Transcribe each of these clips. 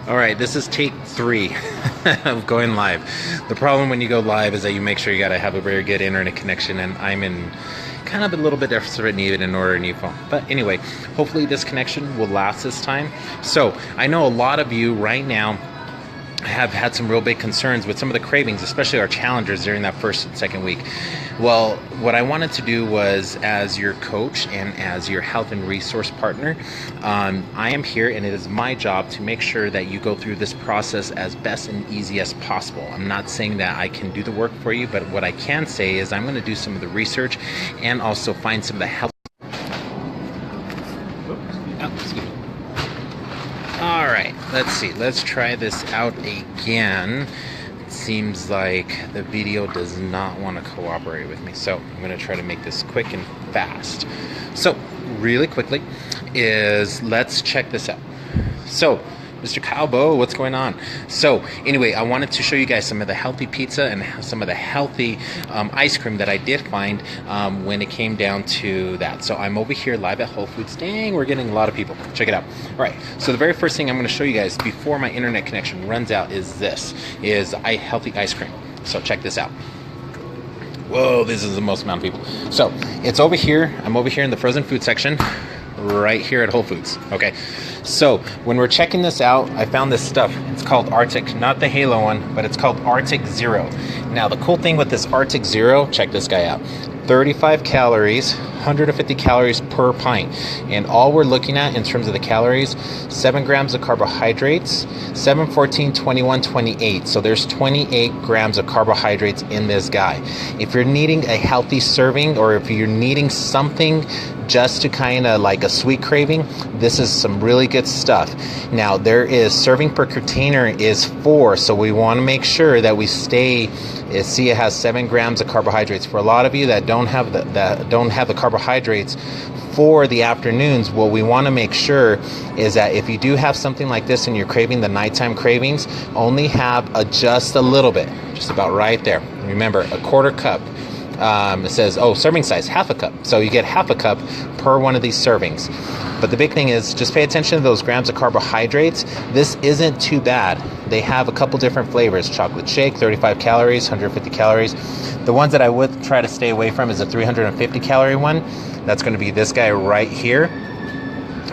All right, this is take 3 of going live. The problem when you go live is that you make sure you got to have a very good internet connection, and I'm in kind of a little bit desperate need in order a new phone. But anyway, hopefully this connection will last this time. So I know a lot of you right now have had some real big concerns with some of the cravings, especially our challengers during that first and second week. Well, what I wanted to do was, as your coach and as your health and resource partner, I am here, and it is my job to make sure that you go through this process as best and easy as possible. I'm not saying that I can do the work for you, but what I can say is I'm going to do some of the research and also find some of the help. All right, let's see. Let's try this out again. It seems like the video does not want to cooperate with me, so I'm going to try to make this quick and fast. So, really quickly, let's check this out. So, Mr. Calbo, what's going on? So, anyway, I wanted to show you guys some of the healthy pizza and some of the healthy ice cream that I did find when it came down to that. So, I'm over here live at Whole Foods. Dang, we're getting a lot of people. Check it out. All right, so the very first thing I'm going to show you guys before my internet connection runs out is healthy ice cream. So, check this out. Whoa, this is the most amount of people. So, it's over here. I'm over here in the frozen food section, right here at Whole Foods. Okay, so when we're checking this out, I found this stuff. It's called Arctic, not the Halo one, but it's called Arctic Zero. Now, the cool thing with this Arctic Zero, check this guy out. 35 calories, 150 calories per pint. And all we're looking at in terms of the calories, 7 grams of carbohydrates, 7, 14, 21, 28. So there's 28 grams of carbohydrates in this guy. If you're needing a healthy serving, or if you're needing something just to kind of like a sweet craving, this is some really good stuff. Now, there is serving per container is 4, so we want to make sure that we stay. See, it has 7 grams of carbohydrates. For a lot of you that don't have the carbohydrates for the afternoons, what we want to make sure is that if you do have something like this and you're craving the nighttime cravings, only have just a little bit, just about right there. Remember, a quarter cup. It says, serving size, half a cup. So you get half a cup per one of these servings. But the big thing is just pay attention to those grams of carbohydrates. This isn't too bad. They have a couple different flavors. Chocolate shake, 35 calories, 150 calories. The ones that I would try to stay away from is a 350 calorie one. That's going to be this guy right here.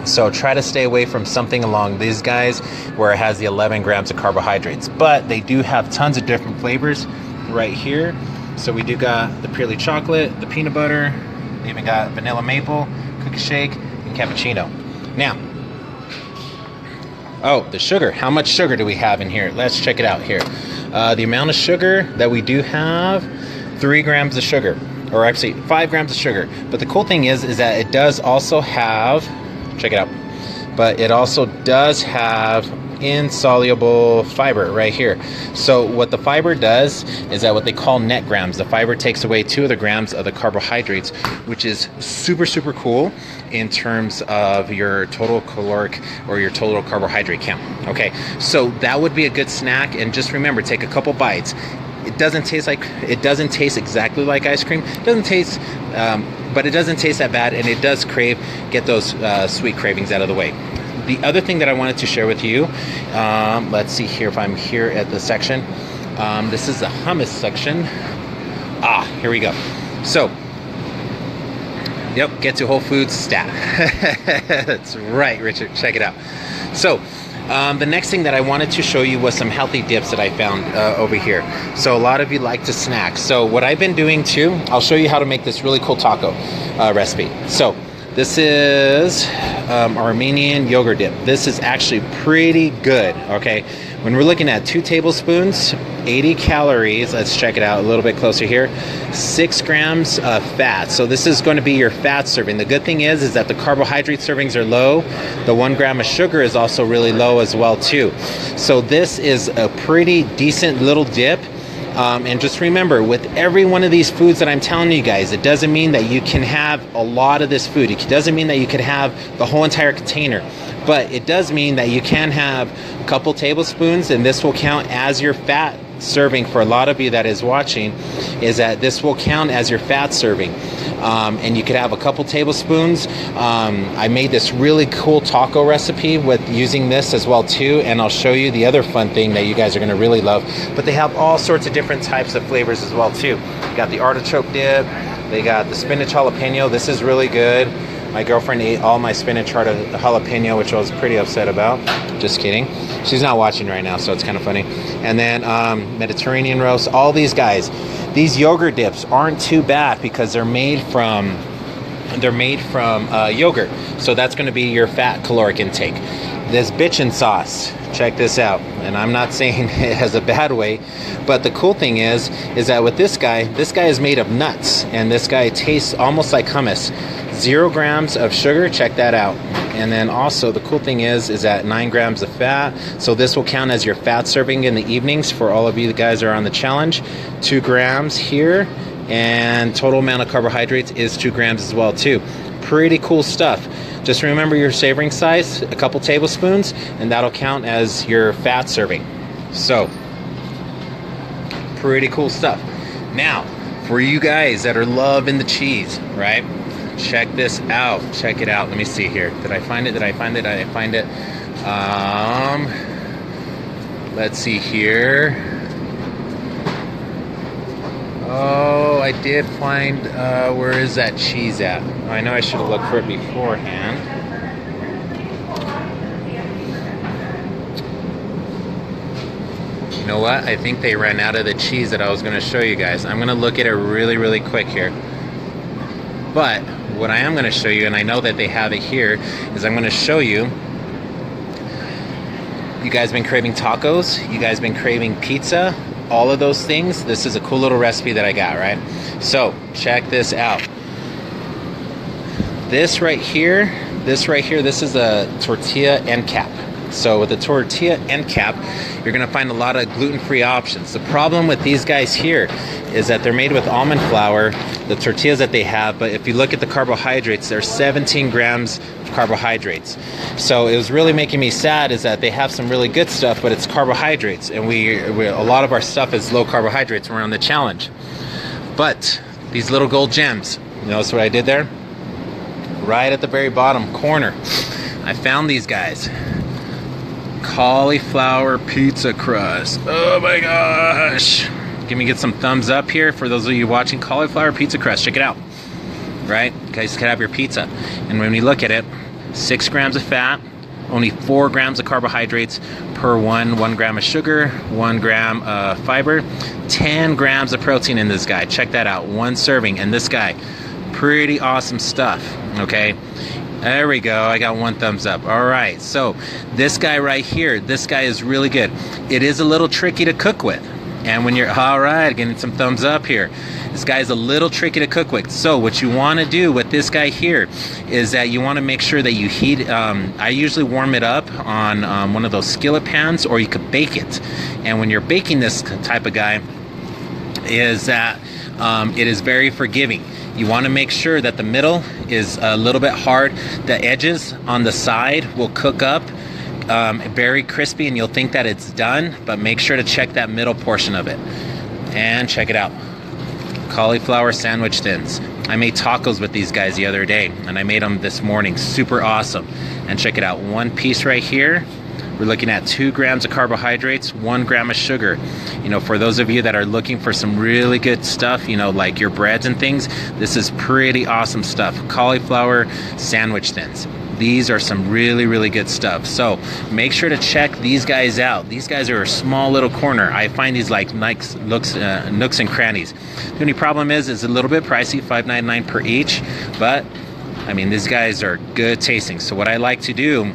So try to stay away from something along these guys where it has the 11 grams of carbohydrates. But they do have tons of different flavors right here. So we do got the Purely Chocolate, the peanut butter, we even got vanilla maple, cookie shake, and cappuccino. Now, the sugar. How much sugar do we have in here? Let's check it out here. The amount of sugar that we do have, 3 grams of sugar, or actually 5 grams of sugar. But the cool thing is that it does also have, check it out, but it also does have insoluble fiber right here. So what the fiber does is that what they call net grams. The fiber takes away 2 of the grams of the carbohydrates, which is super, super cool in terms of your total caloric or your total carbohydrate count. Okay, so that would be a good snack. And just remember, take a couple bites. It doesn't taste exactly like ice cream. It doesn't taste, but it doesn't taste that bad, and it does get those sweet cravings out of the way. The other thing that I wanted to share with you, let's see here if I'm here at the section. This is the hummus section. Here we go. So, yep, get to Whole Foods stat. That's right, Richard. Check it out. So, the next thing that I wanted to show you was some healthy dips that I found over here. So a lot of you like to snack. So what I've been doing too, I'll show you how to make this really cool taco recipe. So this is Armenian yogurt dip. This is actually pretty good, okay? When we're looking at 2 tablespoons, 80 calories, let's check it out a little bit closer here, 6 grams of fat. So this is going to be your fat serving. The good thing is that the carbohydrate servings are low. The 1 gram of sugar is also really low as well too. So this is a pretty decent little dip. And just remember, with every one of these foods that I'm telling you guys, it doesn't mean that you can have a lot of this food. It doesn't mean that you can have the whole entire container. But it does mean that you can have a couple tablespoons, and this will count as your fat serving for a lot of you that is watching is that this will count as your fat serving. And you could have a couple tablespoons. I made this really cool taco recipe with using this as well too, and I'll show you the other fun thing that you guys are going to really love. But they have all sorts of different types of flavors as well too. You got the artichoke dip, they got the spinach jalapeno. This is really good. My girlfriend ate all my spinach jalapeno, which I was pretty upset about. Just kidding. She's not watching right now, so it's kind of funny. And then Mediterranean roast. All these guys. These yogurt dips aren't too bad because they're made from yogurt. So that's going to be your fat caloric intake. This bitchin' sauce. Check this out. And I'm not saying it has a bad way, but the cool thing is that with this guy is made of nuts, and this guy tastes almost like hummus. 0 grams of sugar, check that out. And then also the cool thing is that 9 grams of fat. So this will count as your fat serving in the evenings for all of you guys that are on the challenge. 2 grams here, and total amount of carbohydrates is 2 grams as well too. Pretty cool stuff. Just remember your savoring size, a couple tablespoons, and that'll count as your fat serving. So, pretty cool stuff. Now, for you guys that are loving the cheese, right? Check this out. Check it out. Let me see here. Did I find it? Let's see here. Oh, I did find, where is that cheese at? I know I should have looked for it beforehand. You know what? I think they ran out of the cheese that I was going to show you guys. I'm going to look at it really, really quick here. But what I am going to show you, and I know that they have it here, is I'm going to show you. You guys been craving tacos? You guys been craving pizza? All of those things? This is a cool little recipe that I got, right? So, check this out. This right here, this is a tortilla end cap. So with the tortilla end cap, you're going to find a lot of gluten-free options. The problem with these guys here is that they're made with almond flour, the tortillas that they have, but if you look at the carbohydrates, there's 17 grams of carbohydrates. So it was really making me sad is that they have some really good stuff, but it's carbohydrates, and a lot of our stuff is low carbohydrates when we're on the challenge. But these little gold gems, you notice what I did there? Right at the very bottom corner, I found these guys. Cauliflower pizza crust. Oh my gosh. Get some thumbs up here for those of you watching. Cauliflower pizza crust. Check it out. Right? You guys can have your pizza. And when we look at it, 6 grams of fat, only 4 grams of carbohydrates per 1 gram of sugar, 1 gram of fiber, 10 grams of protein in this guy. Check that out. 1 serving. And this guy, pretty awesome stuff. Okay? There we go. I got 1 thumbs up. All right. So this guy right here, this guy is really good. It is a little tricky to cook with. And when you're, all right, getting some thumbs up here. This guy is a little tricky to cook with. So what you want to do with this guy here is that you want to make sure that you heat, I usually warm it up on one of those skillet pans, or you could bake it. And when you're baking this type of guy, is that it is very forgiving. You want to make sure that the middle is a little bit hard. The edges on the side will cook up very crispy, and you'll think that it's done, but make sure to check that middle portion of it. And check it out. Cauliflower sandwich thins. I made tacos with these guys the other day, and I made them this morning. Super awesome. And check it out. 1 piece right here. We're looking at 2 grams of carbohydrates, 1 gram of sugar. You know, for those of you that are looking for some really good stuff, you know, like your breads and things, this is pretty awesome stuff. Cauliflower sandwich thins. These are some really, really good stuff. So make sure to check these guys out. These guys are a small little corner. I find these like nooks and crannies. The only problem is it's a little bit pricey, $5.99 per each. But, I mean, these guys are good tasting. So what I like to do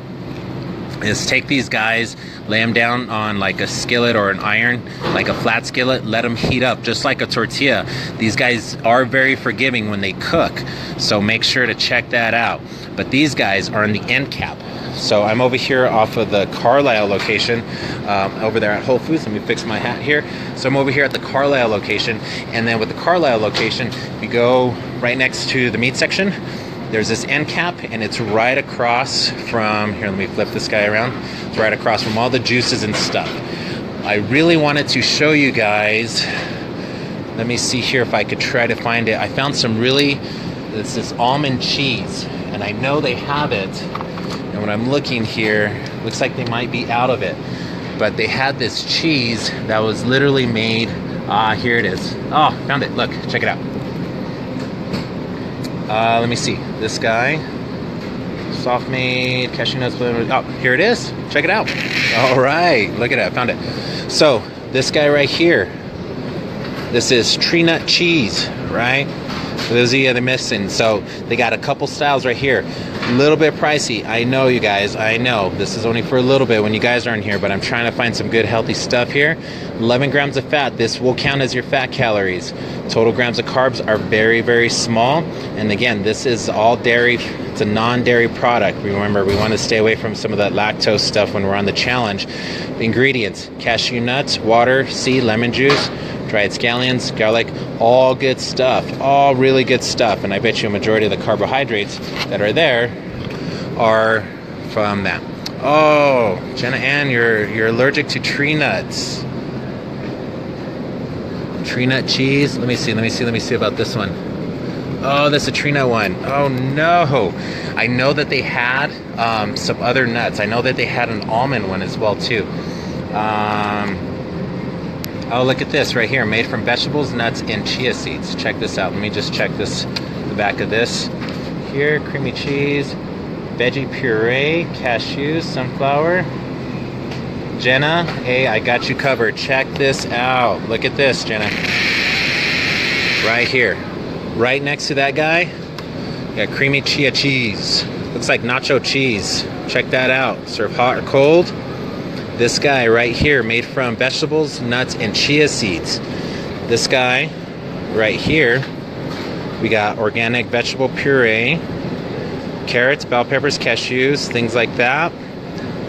is take these guys, lay them down on like a skillet or an iron, like a flat skillet, let them heat up just like a tortilla. These guys are very forgiving when they cook, so make sure to check that out. But these guys are in the end cap. So I'm over here off of the Carlisle location, over there at Whole Foods. Let me fix my hat here. So I'm over here at the Carlisle location, and then with the Carlisle location, you go right next to the meat section. There's this end cap, and it's right across from, here, let me flip this guy around. It's right across from all the juices and stuff. I really wanted to show you guys. Let me see here if I could try to find it. I found some really, this is almond cheese, and I know they have it. And when I'm looking here, looks like they might be out of it. But they had this cheese that was literally made, here it is. Oh, found it, look, check it out. Let me see, this guy. Soft made, cashew nuts, oh, here it is, check it out. All right, look at it, I found it. So, this guy right here, this is tree nut cheese, right? For those of you that are missing, so they got a couple styles right here. A little bit pricey, I know you guys, I know. This is only for a little bit when you guys aren't here, but I'm trying to find some good healthy stuff here. 11 grams of fat, this will count as your fat calories. Total grams of carbs are very, very small. And again, this is all dairy, it's a non-dairy product. Remember, we want to stay away from some of that lactose stuff when we're on the challenge. The ingredients, cashew nuts, water, seed, lemon juice, dried scallions, garlic, all good stuff, all really good stuff. And I bet you a majority of the carbohydrates that are there are from that. Oh, Jenna Ann, you're allergic to tree nuts. Tree nut cheese. Let me see about this one. Oh, that's a tree nut one. Oh no. I know that they had some other nuts. I know that they had an almond one as well too. Oh, look at this right here, made from vegetables, nuts, and chia seeds. Check this out. Let me just check this, the back of this. Here, creamy cheese, veggie puree, cashews, sunflower. Jenna, hey, I got you covered. Check this out. Look at this, Jenna. Right here. Right next to that guy, got creamy chia cheese. Looks like nacho cheese. Check that out. Serve hot or cold. This guy right here, made from vegetables, nuts, and chia seeds. This guy right here, we got organic vegetable puree, carrots, bell peppers, cashews, things like that.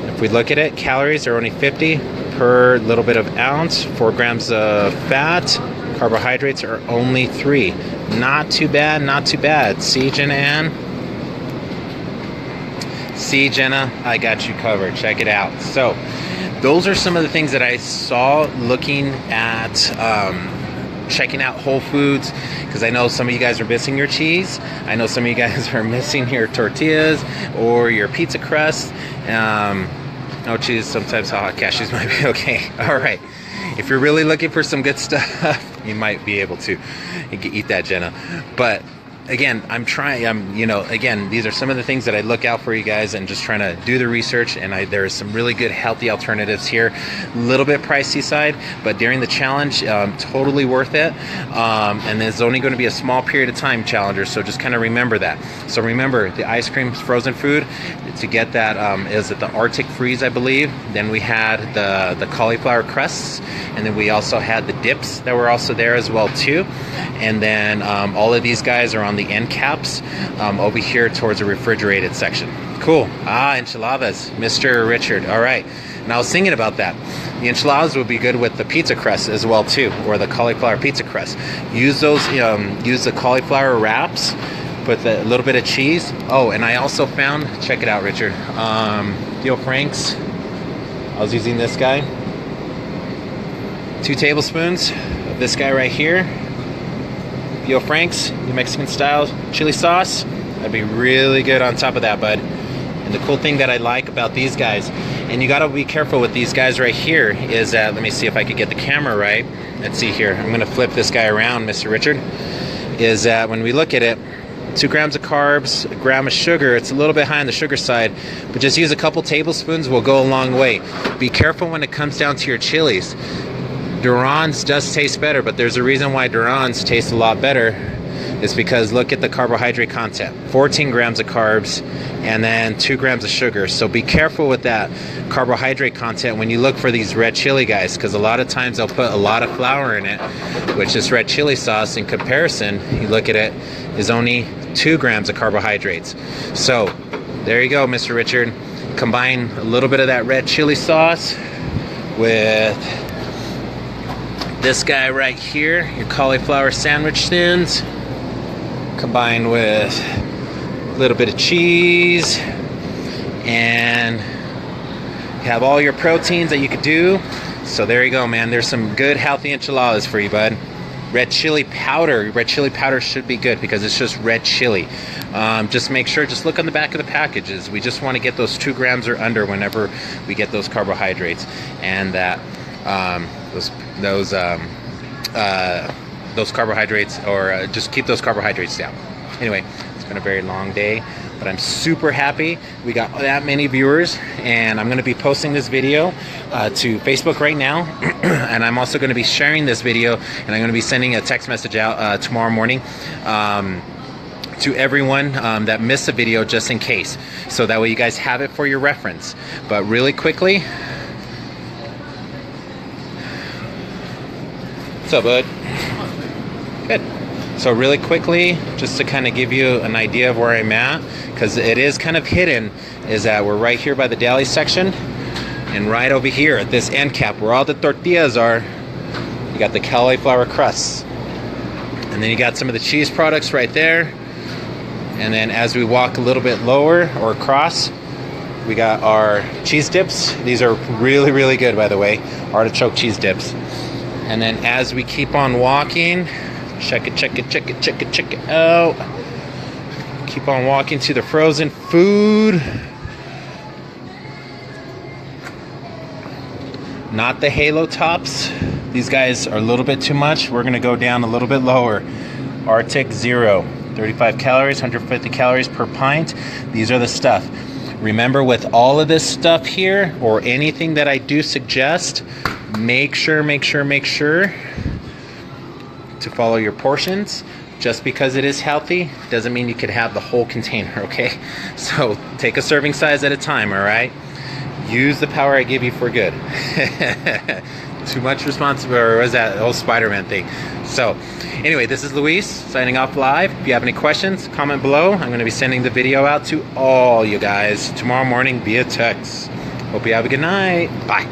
If we look at it, calories are only 50 per little bit of ounce, 4 grams of fat, carbohydrates are only 3. Not too bad, not too bad. See, Jenna Ann? See, Jenna, I got you covered. Check it out. So, those are some of the things that I saw looking at checking out Whole Foods, because I know some of you guys are missing your cheese. I know some of you guys are missing your tortillas or your pizza crust. No cheese, sometimes hot cashews might be okay. All right. If you're really looking for some good stuff, you might be able to eat that, Jenna. But again, again, these are some of the things that I look out for you guys and just trying to do the research. And there's some really good healthy alternatives here. A little bit pricey side, but during the challenge, totally worth it. And there's only going to be a small period of time, challengers. So just kind of remember that. So remember, the ice cream frozen food, to get that is at the Arctic Freeze, I believe. Then we had the cauliflower crusts, and then we also had the dips that were also there as well too. And then all of these guys are on the end caps over here towards the refrigerated section. Cool. Enchiladas, Mr. Richard. All right. And I was thinking about that. The enchiladas would be good with the pizza crust as well too, or the cauliflower pizza crust. Use those. Use the cauliflower wraps. Put a little bit of cheese. Oh, and I also found. Check it out, Richard. Theo Frank's. I was using this guy. 2 tablespoons of this guy right here. Theo Frank's, New Mexican style chili sauce. That'd be really good on top of that, bud. And the cool thing that I like about these guys, and you gotta be careful with these guys right here, is that, let me see if I could get the camera right. Let's see here. I'm gonna flip this guy around, Mr. Richard. Is that when we look at it, 2 grams of carbs, 1 gram of sugar. It's a little bit high on the sugar side, but just use a couple tablespoons will go a long way. Be careful when it comes down to your chilies. Duran's does taste better, but there's a reason why Duran's taste a lot better. It's because look at the carbohydrate content. 14 grams of carbs and then 2 grams of sugar. So be careful with that carbohydrate content when you look for these red chili guys, because a lot of times they'll put a lot of flour in it, which this red chili sauce in comparison, you look at it, is only 2 grams of carbohydrates. So there you go, Mr. Richard. Combine a little bit of that red chili sauce with this guy right here, your cauliflower sandwich thins, combined with a little bit of cheese, and have all your proteins that you could do. So there you go, man. There's some good healthy enchiladas for you, bud. Red chili powder. Red chili powder should be good because it's just red chili. Just make sure, just look on the back of the packages. We just want to get those 2 grams or under whenever we get those carbohydrates, and that those carbohydrates, or just keep those carbohydrates down. Anyway, it's been a very long day, but I'm super happy we got that many viewers, and I'm going to be posting this video to Facebook right now, and I'm also going to be sharing this video, and I'm going to be sending a text message out tomorrow morning to everyone that missed the video, just in case, so that way you guys have it for your reference. But really quickly, what's up, bud? Good. So really quickly, just to kind of give you an idea of where I'm at, because it is kind of hidden, is that we're right here by the deli section, and right over here at this end cap where all the tortillas are, you got the cauliflower crusts, and then you got some of the cheese products right there, and then as we walk a little bit lower or across, we got our cheese dips. These are really, really good, by the way, artichoke cheese dips. And then as we keep on walking, check it out. Keep on walking to the frozen food. Not the Halo Tops. These guys are a little bit too much. We're gonna go down a little bit lower. Arctic Zero, 35 calories, 150 calories per pint. These are the stuff. Remember, with all of this stuff here, or anything that I do suggest, make sure to follow your portions. Just because it is healthy doesn't mean you could have the whole container, okay? So take a serving size at a time, all right? Use the power I give you for good. Too much responsibility, or was that whole Spider-Man thing? So anyway, this is Luis signing off live. If you have any questions, comment below. I'm going to be sending the video out to all you guys tomorrow morning via text. Hope you have a good night. Bye.